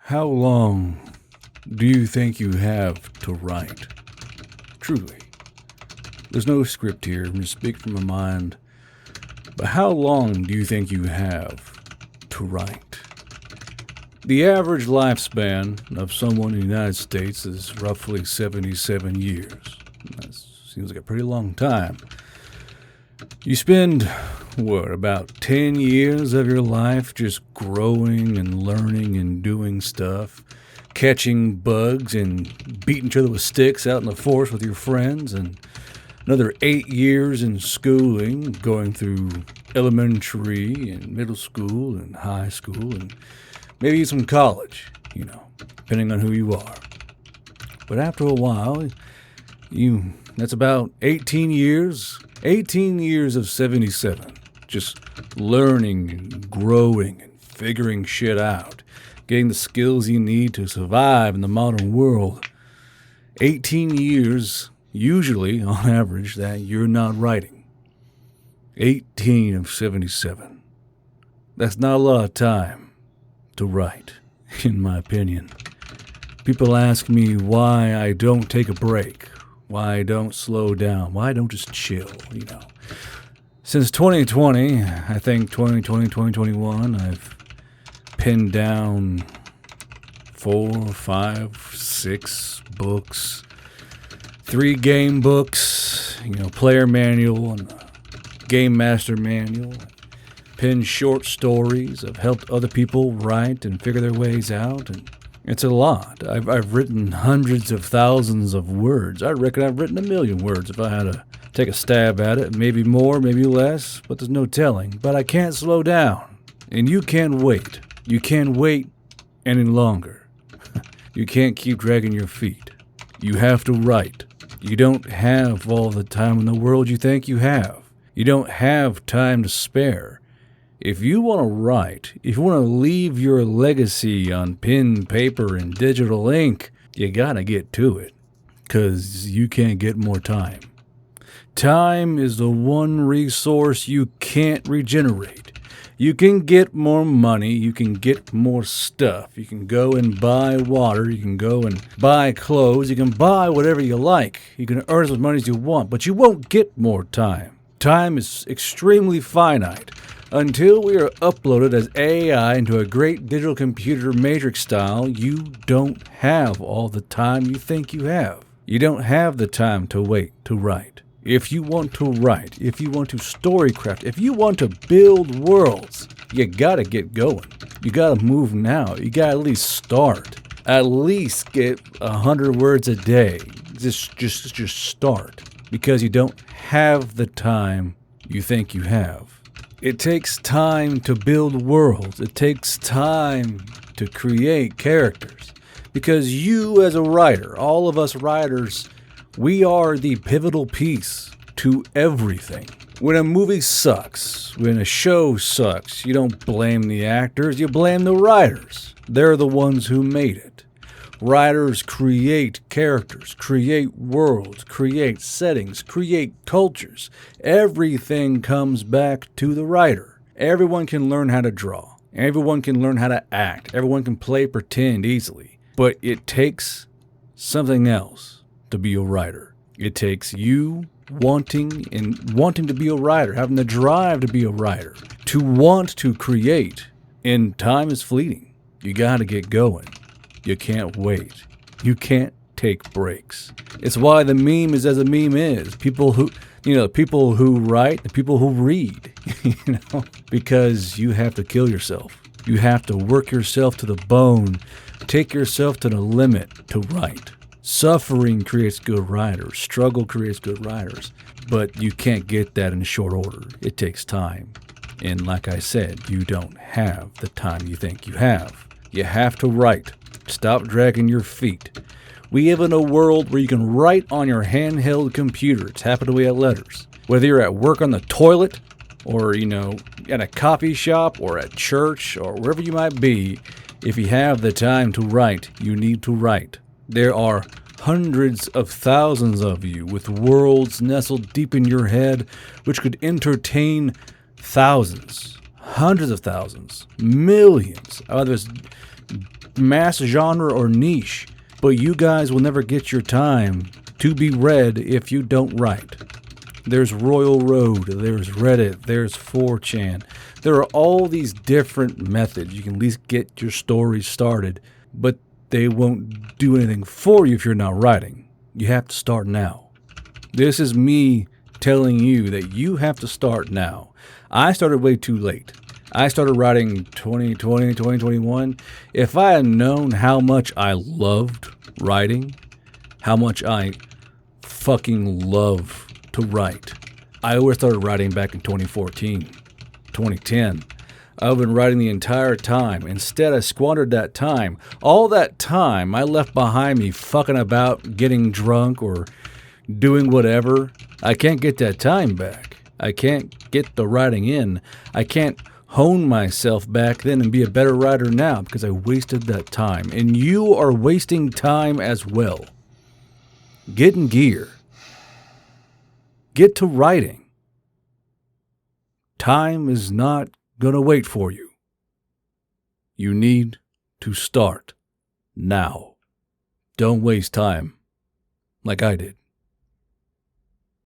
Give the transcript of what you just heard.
How long do you think you have to write? Truly. There's no script here. I'm just speaking from my mind. But how long do you think you have to write? The average lifespan of someone in the United States is roughly 77 years. That seems like a pretty long time. You spend, about 10 years of your life just growing and learning and doing stuff, catching bugs and beating each other with sticks out in the forest with your friends, and another 8 years in schooling, going through elementary and middle school and high school and maybe some college, depending on who you are. But after a while, that's about 18 years. 18 years of 77, just learning and growing and figuring shit out, getting the skills you need to survive in the modern world. 18 years, usually, on average, that you're not writing. 18 of 77. That's not a lot of time to write, in my opinion. People ask me why I don't take a break. Why I don't slow down, why I don't just chill, Since 2020, I think 2020, 2021, I've pinned down 4, 5, 6 books, 3 game books, player manual and game master manual, pinned short stories. I've helped other people write and figure their ways out, and it's a lot. I've written hundreds of thousands of words. I reckon I've written 1 million words if I had to take a stab at it. Maybe more, maybe less, but there's no telling. But I can't slow down. And you can't wait. You can't wait any longer. You can't keep dragging your feet. You have to write. You don't have all the time in the world you think you have. You don't have time to spare. If you want to write, if you want to leave your legacy on pen, paper, and digital ink, you gotta get to it, 'cause you can't get more time. Time is the one resource you can't regenerate. You can get more money, you can get more stuff, you can go and buy water, you can go and buy clothes, you can buy whatever you like, you can earn as much money as you want, but you won't get more time. Time is extremely finite. Until we are uploaded as AI into a great digital computer matrix style, you don't have all the time you think you have. You don't have the time to wait to write. If you want to write, if you want to storycraft, if you want to build worlds, you gotta get going. You gotta move now. You gotta at least start. At least get 100 words a day. Just start. Because you don't have the time you think you have. It takes time to build worlds. It takes time to create characters. Because you as a writer, all of us writers, we are the pivotal piece to everything. When a movie sucks, when a show sucks, you don't blame the actors, you blame the writers. They're the ones who made it. Writers create characters, create worlds, create settings, create cultures. Everything comes back to the writer. Everyone can learn how to draw. Everyone can learn how to act. Everyone can play pretend easily. But it takes something else to be a writer. It takes you wanting to be a writer, having the drive to be a writer, to want to create. And time is fleeting. You gotta get going. You can't wait. You can't take breaks. It's why the meme is as a meme is. People who write, the people who read, because you have to kill yourself. You have to work yourself to the bone, take yourself to the limit to write. Suffering creates good writers. Struggle creates good writers. But you can't get that in short order. It takes time. And like I said, you don't have the time you think you have. You have to write. Stop dragging your feet. We live in a world where you can write on your handheld computer, tapping away at letters. Whether you're at work on the toilet, or, at a coffee shop, or at church, or wherever you might be, if you have the time to write, you need to write. There are hundreds of thousands of you with worlds nestled deep in your head, which could entertain thousands, hundreds of thousands, millions of others, mass genre or niche, but you guys will never get your time to be read if you don't write. There's Royal Road, there's Reddit, there's 4chan. There are all these different methods you can at least get your story started, but they won't do anything for you if you're not writing. You have to start now. This is me telling you that you have to start now. I started way too late. I started writing 2020, 2021. If I had known how much I loved writing, how much I fucking love to write, I would have started writing back in 2014, 2010. I've been writing the entire time. Instead, I squandered that time. All that time I left behind me fucking about, getting drunk, or doing whatever. I can't get that time back. I can't get the writing in. I can't hone myself back then and be a better writer now because I wasted that time. And you are wasting time as well. Get in gear. Get to writing. Time is not gonna wait for you. You need to start now. Don't waste time like I did.